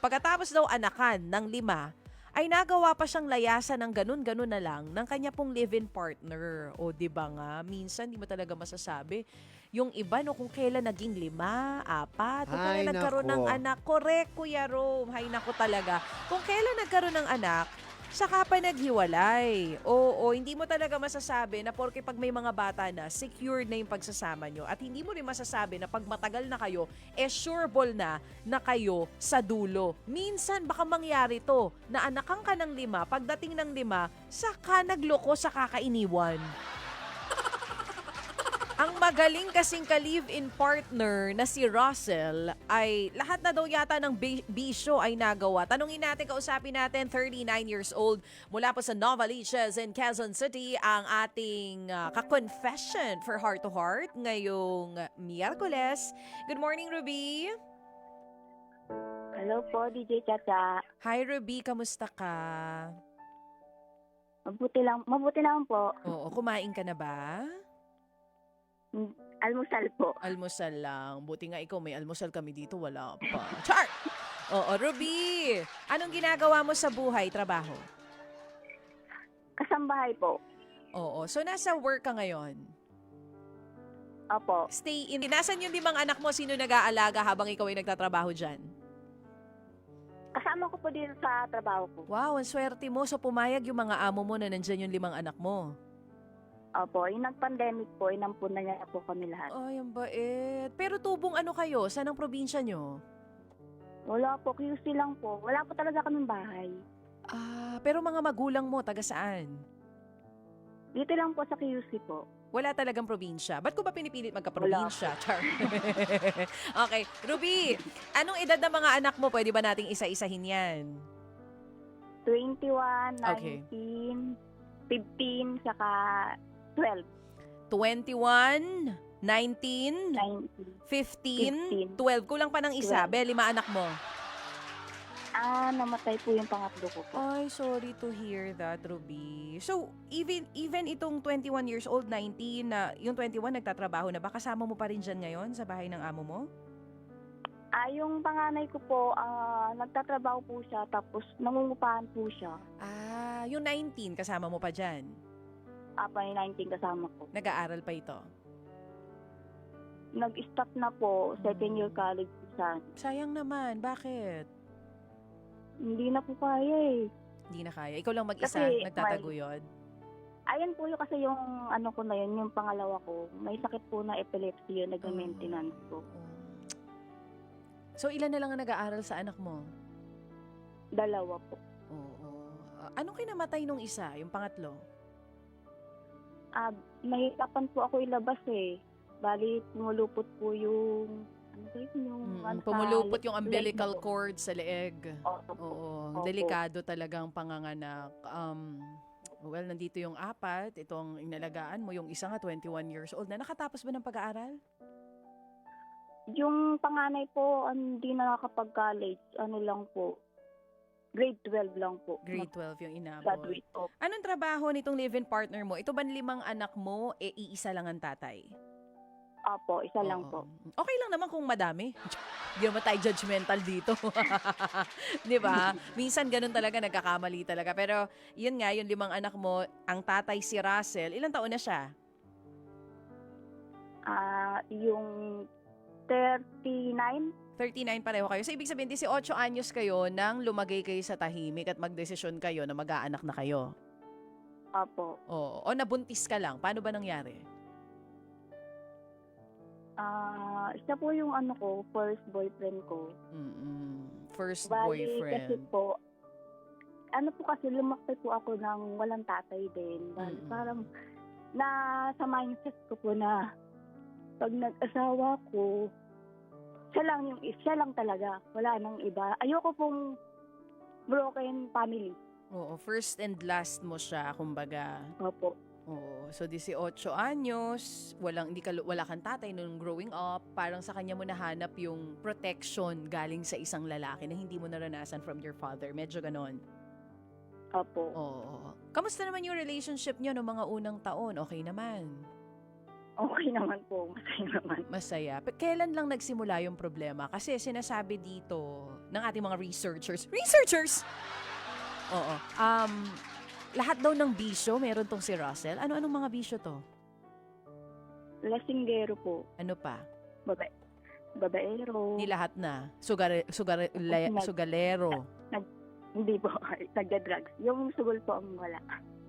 Pagkatapos daw anakan ng 5, ay nagawa pa siyang layasan ng ganun-ganun na lang ng kanya pong live-in partner. O, di ba nga, minsan di mo talaga masasabi. Yung iba, no, kung kailan naging 5, 4, kung Ay, kailan nagkaroon ng nako. anak. Correct, Kuya Rome. Hay nako talaga. Kung kailan nagkaroon ng anak, saka pa naghiwalay. Oo, hindi mo talaga masasabi na porke pag may mga bata na, secured na yung pagsasama nyo. At hindi mo rin masasabi na pag matagal na kayo, sureball na kayo sa dulo. Minsan, baka mangyari to, na anakan ka ng 5, pagdating ng 5, saka nagloko sa kakainiwan. Ang magaling kasing ka-live-in partner na si Russell ay lahat na daw yata ng bisyo ay nagawa. Tanungin natin, kausapin natin, 39 years old, mula po sa Novaliches in Quezon City, ang ating ka-confession for Heart to Heart ngayong Miyerkules. Good morning, Ruby! Hello po, DJ Chacha. Hi, Ruby. Kamusta ka? Mabuti lang po. Oo, kumain ka na ba? Almusal po. Almusal lang. Buti nga ikaw, may almusal kami dito, wala pa. Char! Oo, Ruby! Anong ginagawa mo sa buhay, trabaho? Kasambahay po. Oo, so nasa work ka ngayon? Opo. Stay in. Nasaan yung 5 anak mo? Sino nag-aalaga habang ikaw ay nagtatrabaho dyan? Kasama ko po dito sa trabaho ko. Wow, ang swerte mo. So pumayag yung mga amo mo na nandyan yung 5 anak mo. Opo, yung nag-pandemic po, inampunan niya po kami lahat. Ay, ang bait. Pero tubong ano kayo? Saan ang probinsya nyo? Wala po, QC lang po. Wala po talaga kaming bahay. Ah, pero mga magulang mo, taga saan? Dito lang po sa QC po. Wala talagang probinsya. Ba't ko ba pinipilit magka-probinsya? Char. Okay. Ruby, anong edad ng mga anak mo? Pwede ba nating isa-isahin yan? 21, Okay. 19, 15, saka 12, 21, 19, 15, 15. 12. Kulang pa ng isa. 12. Be, 5 anak mo. Namatay po yung pangatlo ko po. Ay, sorry to hear that, Ruby. So, even itong 21 years old, 19, na yung 21 nagtatrabaho na ba? Kasama mo pa rin dyan ngayon sa bahay ng amo mo? Yung panganay ko po, nagtatrabaho po siya, tapos nangungupahan po siya. Ah, yung 19, kasama mo pa dyan. Apa yung 19 kasama ko. Nag-aaral pa ito. Nag-stop na po, second year college siya. Sayang naman. Bakit? Hindi na po kaya eh. Hindi na kaya. Ikaw lang mag-isa, Kasi nagtataguyod. Ayan po yung kasi yung ano ko na yun, yung pangalawa ko. May sakit po na epilepsy yun, nag-maintenance ko. Oh. So, ilan na lang ang nag-aaral sa anak mo? 2 po. Oo. Anong kinamatay nung isa, yung pangatlo? Nahirapan po ako ilabas eh. Bali, pumulupot po yung ano ba yun, yung ano sa Pumulupot yung leg umbilical ko. cord sa leeg. Opo. Oo. Opo. Delikado talagang panganganak. Well, nandito yung 4. Itong inalagaan mo. Yung isa nga, 21 years old. Na nakatapos ba ng pag-aaral? Yung panganay po, hindi na nakapag-college. Ano lang po, grade 12 lang po. Grade 12 yung inabot. Graduate po. Anong trabaho nitong live-in partner mo? Ito ba 5 anak mo, iisa lang ang tatay? Opo, isa lang Oo. po. Okay lang naman kung madami. Hindi naman tayo judgmental dito. Di ba? Minsan ganun talaga, nagkakamali talaga. Pero yun nga, yung 5 anak mo, ang tatay si Russell, ilang taon na siya? Yung 39, 39 pareho kayo. So, ibig sabihin, 18 anyos kayo nang lumagay kayo sa tahimik at magdesisyon kayo na mag-aanak na kayo. opo. Oo. O nabuntis ka lang. Paano ba nangyari? Siya po yung ano ko, first boyfriend ko. First Bali, kasi boyfriend. po, ano po kasi, lumaki po ako ng walang tatay din. Bali, parang, sa mindset ko po na, pag nag-asawa ko, siya lang talaga. Wala nang iba. Ayoko pong broken family. Oo. First and last mo siya, kumbaga. Opo. Oo. So, 18 anyos, wala kang tatay nung growing up, parang sa kanya mo nahanap yung protection galing sa isang lalaki na hindi mo naranasan from your father. Medyo ganon. Opo. Oo. Kamusta naman yung relationship niyo noong mga unang taon? Okay naman? Okay naman po, masaya naman. Masaya. Kailan lang nagsimula yung problema? Kasi sinasabi dito ng ating mga researchers. Researchers! Oo. Lahat daw ng bisyo, meron tong si Russell. Ano-anong mga bisyo to? Lasinggero po, Ano pa? babaero. Ni lahat na. Sugalero. Hindi po, nagda-drugs. Yung sugol po ang wala.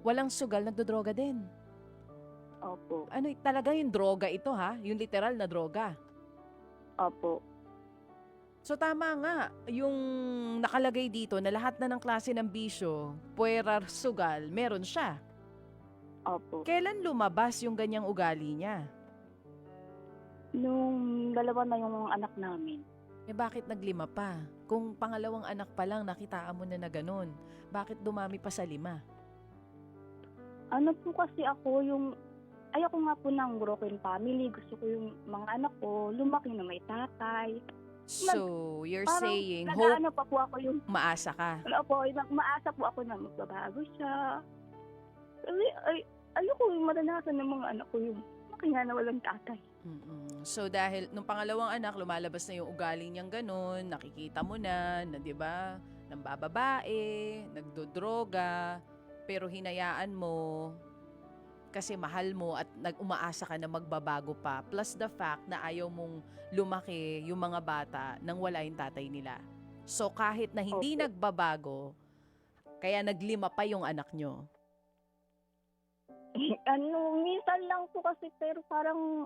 Walang sugal, nagdodroga din. Opo, Ano, talaga yung droga ito ha? Yung literal na droga. opo. So tama nga, yung nakalagay dito na lahat na ng klase ng bisyo, puwerar, sugal, meron siya. Opo. Kailan lumabas yung ganyang ugali niya? Nung dalawa na yung anak namin. Eh bakit naglima pa? Kung pangalawang anak pa lang nakitaan mo na ganun, bakit dumami pa sa 5? Ano po kasi ako ayoko nga po ng broken family. Gusto ko yung mga anak ko lumaki na may tatay. So, you're Parang saying, hope nag-ano pa po ako yung, maasa ka. opo, maasa po ako na magbabago siya. Ayoko yung maranasan ng mga anak ko yung makinggan na walang tatay. Mm-mm. So dahil nung pangalawang anak, lumalabas na yung ugali niyang ganun, nakikita mo na 'di ba, nambababae, nagdodroga, pero hinayaan mo kasi mahal mo at umaasa ka na magbabago pa. Plus the fact na ayaw mong lumaki yung mga bata nang wala yung tatay nila. So kahit na hindi Opo. nagbabago, kaya naglima pa yung anak nyo. Minsan lang po kasi pero parang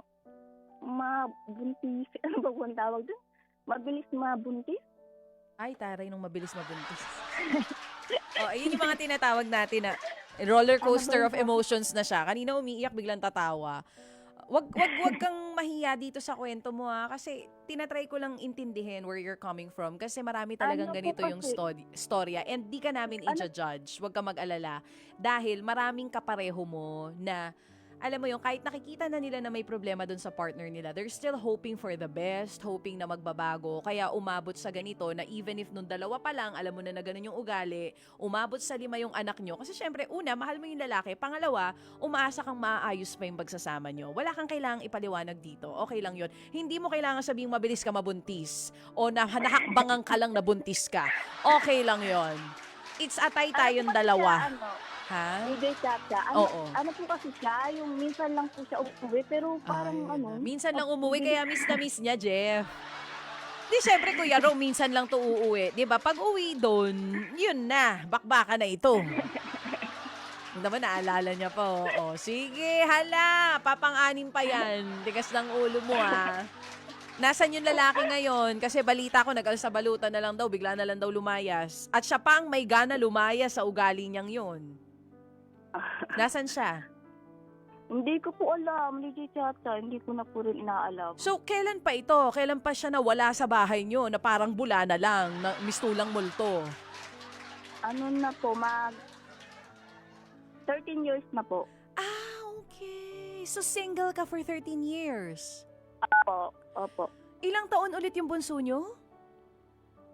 mabuntis. Ano ba ang tawag doon? Mabilis mabuntis? Ay, taray nung mabilis mabuntis. Ayun yung mga tinatawag natin na roller coaster of emotions na siya. Kanina umiiyak, biglang tatawa. Wag kang mahiya dito sa kwento mo kasi tinatry ko lang intindihin where you're coming from kasi marami talagang Ano po ganito yung kasi- storya and di ka namin i-judge. Wag ka mag-alala dahil maraming kapareho mo na alam mo yung kahit nakikita na nila na may problema dun sa partner nila, they're still hoping for the best, hoping na magbabago. Kaya umabot sa ganito na even if nung 2 pa lang, alam mo na ganun yung ugali, umabot sa 5 yung anak nyo. Kasi syempre, una, mahal mo yung lalaki. Pangalawa, umaasa kang maayos pa yung pagsasama nyo. Wala kang kailangang ipaliwanag dito. Okay lang yun. Hindi mo kailangan sabing mabilis ka mabuntis o nahakbangan ka lang nabuntis ka. Okay lang yon. It's atay tayong Ano po kasi dalawa. siya, Ha? DJ Chacha. Oo. Ano po kasi siya, yung minsan lang po siya umuwi, pero parang Ay, minsan lang umuwi, kaya miss na miss niya, Jeff. Di, syempre, Kuya Ro, minsan lang to uuwi. Di ba? Pag uwi doon, yun na, bakbaka na ito. Naman, naalala niya pa. Sige, hala, papang-anim pa yan. Tigas ng ulo mo, ha. Nasaan yung lalaki ngayon? Kasi balita ko, nag-alsabalutan na lang daw, bigla na lang daw lumayas. At siya pa ang may gana lumayas sa ugali niyang yun. Nasaan siya? Hindi ko po alam, DJ Chacha. Hindi ko na po rin inaalam. So, kailan pa ito? Kailan pa siya nawala sa bahay nyo na parang bula na lang, na mistulang multo? Ano na po, 13 years na po. Okay. So, single ka for 13 years. Opo. Ilang taon ulit yung bunso nyo?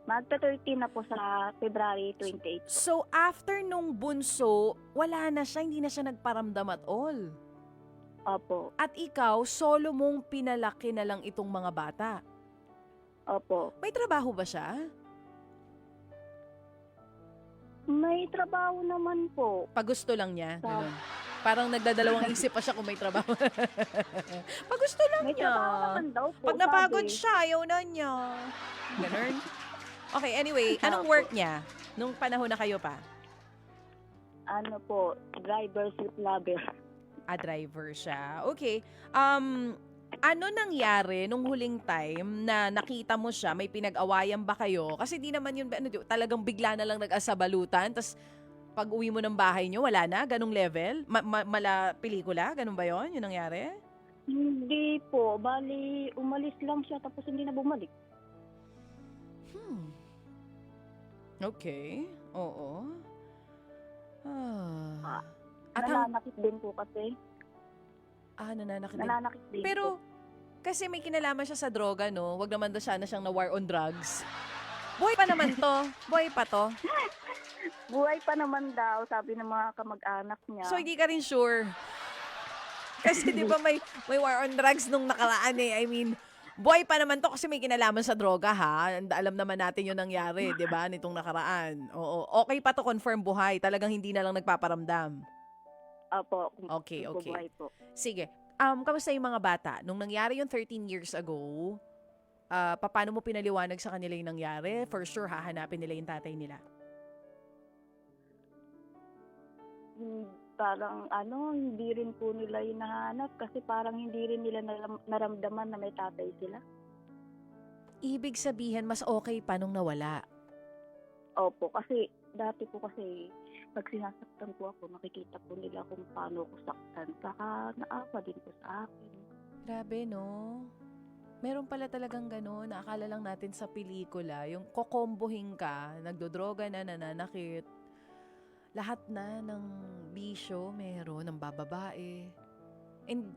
Magta-13 na po sa February 28. So, after nung bunso, wala na siya, hindi na siya nagparamdam at all. Opo. At ikaw, solo mong pinalaki na lang itong mga bata. Opo. May trabaho ba siya? May trabaho naman po. Pag gusto lang niya. Ganun. Parang nagdadalawang isip pa siya kung may trabaho. Pag gusto lang May niya. trabaho naman daw po. Pag napagod sabi. siya, ayaw na niya. Ganun. Okay, anyway, anong work niya nung panahon na kayo pa? Ano po, driver, sleep lover. Driver siya. Okay. Ano nangyari nung huling time na nakita mo siya, may pinag-awayan ba kayo? Kasi di naman yun, talagang bigla na lang nag-asabalutan, tas pag uwi mo ng bahay nyo, wala na? Ganong level? Mala pelikula? Ganon ba yun? Yung nangyari? Hindi po. Bali, umalis lang siya tapos hindi na bumalik. Okay. Oo. At Nananakit din po kasi. nananakit din. Nananakit din Pero, po. kasi may kinalaman siya sa droga, no? Wag naman daw sana siyang na war on drugs. Buhay pa naman to. Buhay pa to. Buhay pa naman daw, sabi ng mga kamag-anak niya. So, hindi ka rin sure. Kasi di ba may war on drugs nung nakaraan eh. I mean, buhay pa naman to kasi may kinalaman sa droga ha. Alam naman natin yung nangyari, di ba, nitong nakaraan. Oo, okay pa to confirm buhay. Talagang hindi na lang nagpaparamdam. Opo, Okay, kung okay. buhay po. Sige. Kamusta yung mga bata? Nung nangyari yung 13 years ago, paano mo pinaliwanag sa kanila yung nangyari? For sure, hahanapin nila yung tatay nila. Parang hindi rin po nila hinahanap kasi parang hindi rin nila naramdaman na may tatay sila. Ibig sabihin, mas okay pa nung nawala. Opo, kasi dati po kasi pag sinasaktan po ako, nakikita po nila kung paano ko saktan. Saka naawa din po sa akin. Grabe, no? Meron pala talagang gano'n. Naakala lang natin sa pelikula. Yung kokombohin ka, nagdodroga na, nananakit. Lahat na ng bisyo meron, ng bababae. And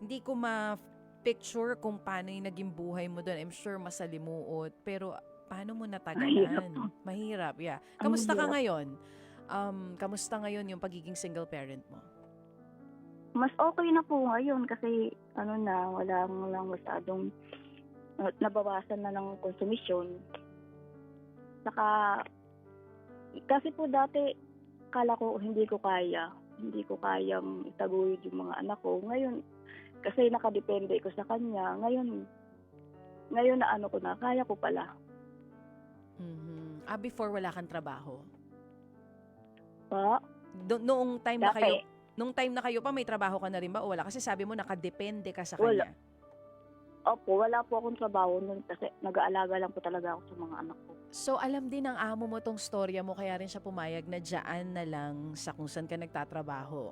hindi ko ma-picture kung paano yung naging buhay mo doon. I'm sure masalimuot. Pero paano mo natagalan? Mahirap, yeah. Kamusta ka ngayon? Kamusta ngayon yung pagiging single parent mo? Mas okay na po ngayon kasi walang masyadong nabawasan na ng konsumisyon. Saka kasi po dati kala ko hindi ko kayang itaguyod yung mga anak ko. Ngayon kasi nakadepende ko sa kanya. Ngayon na kaya ko pala. Mm-hmm. Before wala kang trabaho? Pa? Noong time na Dati. kayo, nung time na kayo pa, may trabaho ka na rin ba o wala? Kasi sabi mo nakadepende ka sa kanya. Opo, wala po akong trabaho nun kasi nag-aalaga lang po talaga ako sa mga anak ko. So, alam din ng amo mo tong storya mo, kaya rin siya pumayag na dyan na lang sa kung saan ka nagtatrabaho.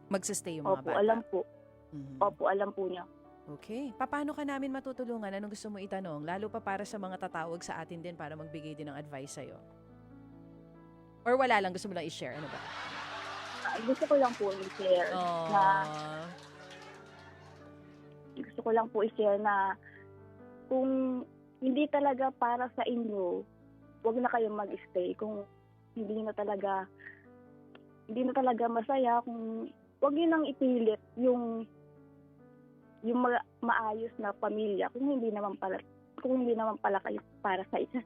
Magsistay yung mga Opo, bata. alam po. Mhm. Opo, alam po niya. Okay. Paano ka namin matutulungan? Anong gusto mo itanong? Lalo pa para sa mga tatawag sa atin din para magbigay din ng advice sa'yo. Or wala lang, gusto mo lang i-share? Ano ba? Gusto ko lang po i-share na kung hindi talaga para sa inyo, wag na kayong mag-stay. Kung hindi na talaga masaya, kung wag niyo nang ipilit yung maayos na pamilya kung hindi naman pala kayo para sa isa.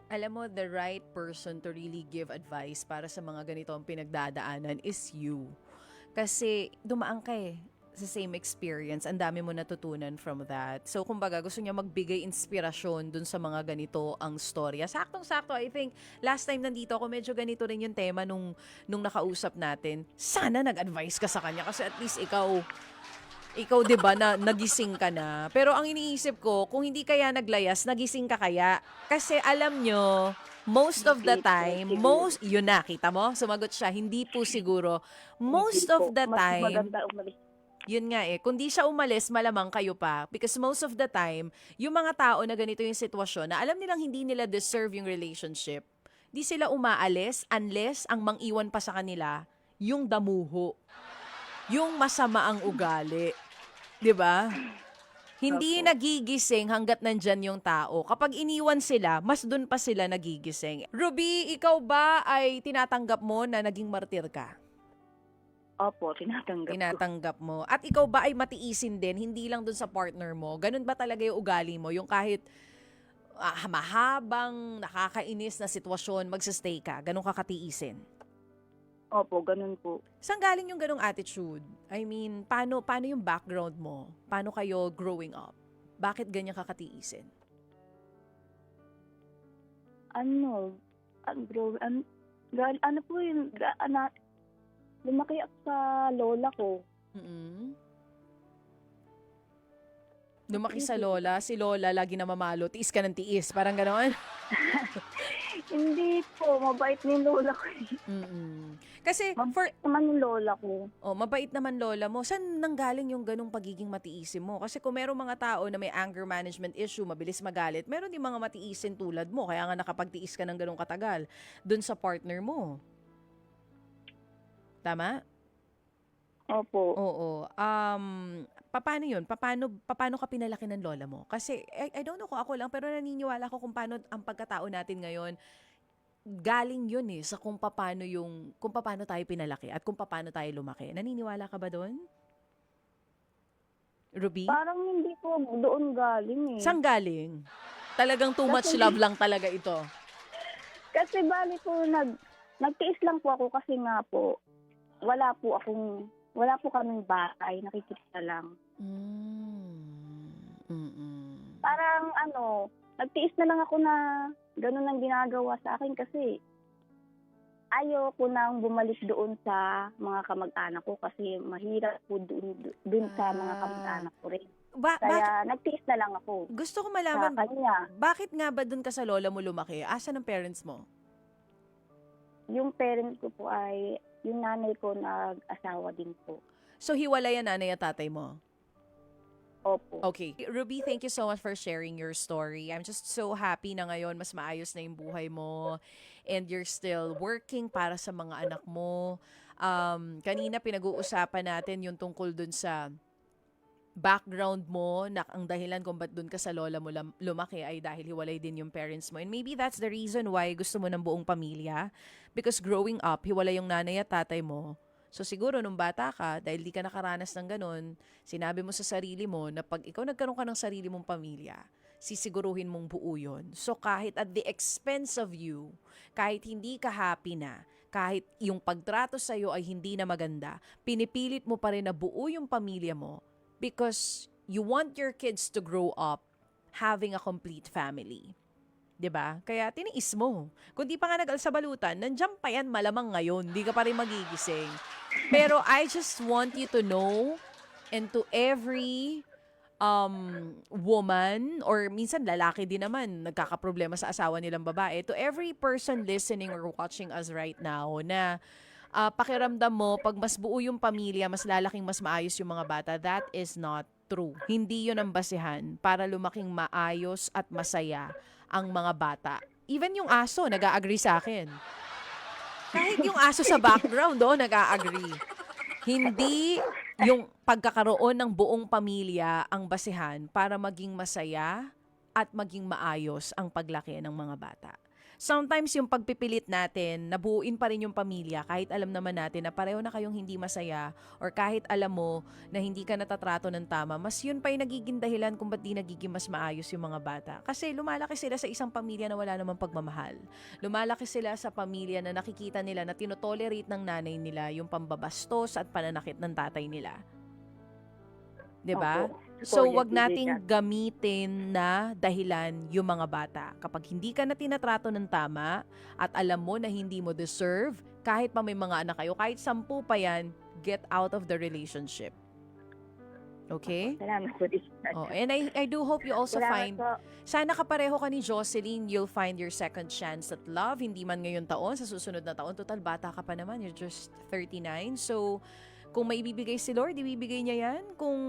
Alam mo, the right person to really give advice para sa mga ganito ang pinagdadaanan is you. Kasi dumaan ka sa same experience. Ang dami mo natutunan from that. So, kumbaga, gusto niya magbigay inspirasyon dun sa mga ganito ang storya. Saktong-sakto, I think, last time nandito ako, medyo ganito rin yung tema nung nakausap natin. Sana nag-advise ka sa kanya kasi at least ikaw 'di ba na nagising ka na. Pero ang iniisip ko, kung hindi kaya naglayas, nagising ka kaya? Kasi alam nyo, most of the time, yun na, kita mo? Sumagot siya, hindi po siguro. Most of the Mas time, maganda umalis. yun nga kung di siya umalis, malamang kayo pa. Because most of the time, yung mga tao na ganito yung sitwasyon, na alam nilang hindi nila deserve yung relationship, di sila umaalis unless ang mang-iwan pa sa kanila, yung damuho. Yung masama ang ugali. 'Di ba? Hindi nagigising hanggat nandyan yung tao. Kapag iniwan sila, mas dun pa sila nagigising. Ruby, ikaw ba ay tinatanggap mo na naging martir ka? Opo, tinatanggap mo. At ikaw ba ay matiisin din, hindi lang dun sa partner mo? Ganun ba talaga yung ugali mo? Yung kahit mahabang, nakakainis na sitwasyon, magsastay ka, ganun ka katiisin? Opo, ganun po. Saan galing yung ganung attitude? I mean, paano yung background mo? Paano kayo growing up? Bakit ganyan kakatiisin? Lumaki ako sa lola ko. Lumaki sa lola, si lola lagi na mamalo, tiis ka ng tiis, parang gano'n? Hindi po, mabait ni lola ko. Kasi, mabait naman yung lola ko. Mabait naman lola mo. Saan nanggaling yung ganung pagiging matiisin mo? Kasi kung merong mga tao na may anger management issue, mabilis magalit, meron din mga matiisin tulad mo. Kaya nga nakapagtiis ka ng ganung katagal dun sa partner mo. Tama? Opo. Oo. Paano yun? Paano ka pinalaki ng lola mo? Kasi, I don't know kung ako lang, pero naniniwala ko kung paano ang pagkatao natin ngayon, galing yun sa kung paano tayo pinalaki at kung paano tayo lumaki. Naniniwala ka ba doon? Ruby? Parang hindi po doon galing eh. Saan galing? Talagang too much love lang talaga ito. Kasi bali po, nagtiis lang po ako kasi nga po, wala po kaming bahay, nakikita lang. Parang nagtiis na lang ako na ganun ang ginagawa sa akin kasi ayoko nang bumalik doon sa mga kamag-anak ko kasi mahirap po doon sa mga kamag-anak ko rin. Kaya nagtiis na lang ako. Gusto ko malaman, sa kanya. bakit nga ba doon ka sa lola mo lumaki? Asan ang parents mo? Yung parents ko po ay, yung nanay ko nag-asawa din po. So, hiwalay ang nanay at tatay mo? Opo. Okay. Ruby, thank you so much for sharing your story. I'm just so happy na ngayon mas maayos na yung buhay mo and you're still working para sa mga anak mo. Kanina pinag-uusapan natin yung tungkol dun sa background mo na ang dahilan kung ba't dun ka sa lola mo lumaki ay dahil hiwalay din yung parents mo. And maybe that's the reason why gusto mo ng buong pamilya. Because growing up, hiwalay yung nanay at tatay mo. So siguro nung bata ka, dahil di ka nakaranas ng ganun, sinabi mo sa sarili mo na pag ikaw nagkaroon ka ng sarili mong pamilya, sisiguruhin mong buo yun. So kahit at the expense of you, kahit hindi ka happy na, kahit yung pagtrato sa'yo ay hindi na maganda, pinipilit mo pa rin na buo yung pamilya mo because you want your kids to grow up having a complete family. 'Di ba? Kaya tiniis mo. Kung di pa nga nag-alsabalutan, nandiyan pa yan malamang ngayon. Di ka pa rin magigising. Pero I just want you to know, and to every woman, or minsan lalaki din naman, nagkakaproblema sa asawa nilang babae, to every person listening or watching us right now, na pakiramdam mo, pag mas buo yung pamilya, mas lalaking mas maayos yung mga bata, that is not true. Hindi yun ang basihan para lumaking maayos at masaya ang mga bata. Even yung aso, nag-a-agree sa akin. Kahit yung aso sa background, nag-a-agree. Hindi yung pagkakaroon ng buong pamilya ang basihan para maging masaya at maging maayos ang paglaki ng mga bata. Sometimes yung pagpipilit natin, nabuuin pa rin yung pamilya kahit alam naman natin na pareho na kayong hindi masaya or kahit alam mo na hindi ka natatrato ng tama, mas yun pa yung nagiging dahilan kung ba't di nagiging mas maayos yung mga bata. Kasi lumalaki sila sa isang pamilya na wala namang pagmamahal. Lumalaki sila sa pamilya na nakikita nila na tinotolerate ng nanay nila yung pambabastos at pananakit ng tatay nila. 'Di ba? So, wag nating gamitin na dahilan yung mga bata. Kapag hindi ka na tinatrato ng tama at alam mo na hindi mo deserve, kahit pa may mga anak kayo, kahit 10 pa yan, get out of the relationship. Okay? Salamat po. And I do hope you also sana kapareho ka ni Jocelyn, you'll find your second chance at love. Hindi man ngayon taon, sa susunod na taon. Total, bata ka pa naman. You're just 39. So, kung may ibibigay si Lord, ibibigay niya yan. Kung,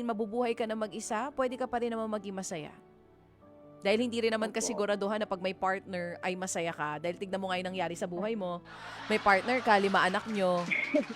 mabubuhay ka na mag-isa, pwede ka pa rin naman maging masaya. Dahil hindi rin naman kasiguraduhan na pag may partner ay masaya ka. Dahil tignan mo nga yung nangyari sa buhay mo. May partner ka, 5 anak nyo.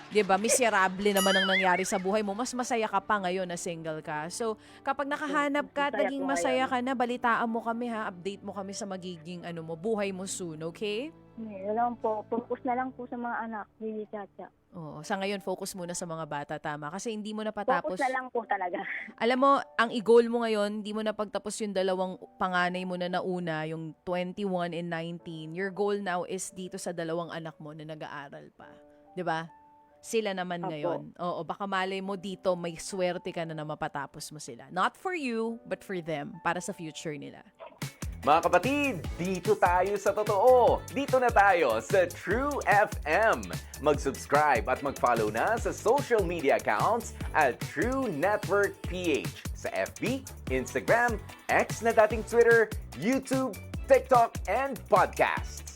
'Di ba? Miserable naman ang nangyari sa buhay mo. Mas masaya ka pa ngayon na single ka. So, kapag nakahanap ka at naging masaya ka na, balitaan mo kami ha. Update mo kami sa magiging buhay mo soon, okay? Wala po. Focus na lang po sa mga anak. Hindi Chacha. Oo, sa ngayon, focus muna sa mga bata, tama. Kasi hindi mo na patapos. Focus na lang po talaga. Alam mo, ang i-goal mo ngayon, hindi mo na pagtapos yung 2 panganay mo na nauna, yung 21 and 19. Your goal now is dito sa 2 anak mo na nag-aaral pa. 'Di ba? Sila naman ngayon. Oo, baka malay mo dito, may swerte ka na mapatapos mo sila. Not for you, but for them. Para sa future nila. Mga kapatid, dito tayo sa totoo. Dito na tayo sa True FM. Mag-subscribe at mag-follow na sa social media accounts at True Network PH sa FB, Instagram, X na dating Twitter, YouTube, TikTok, and podcasts.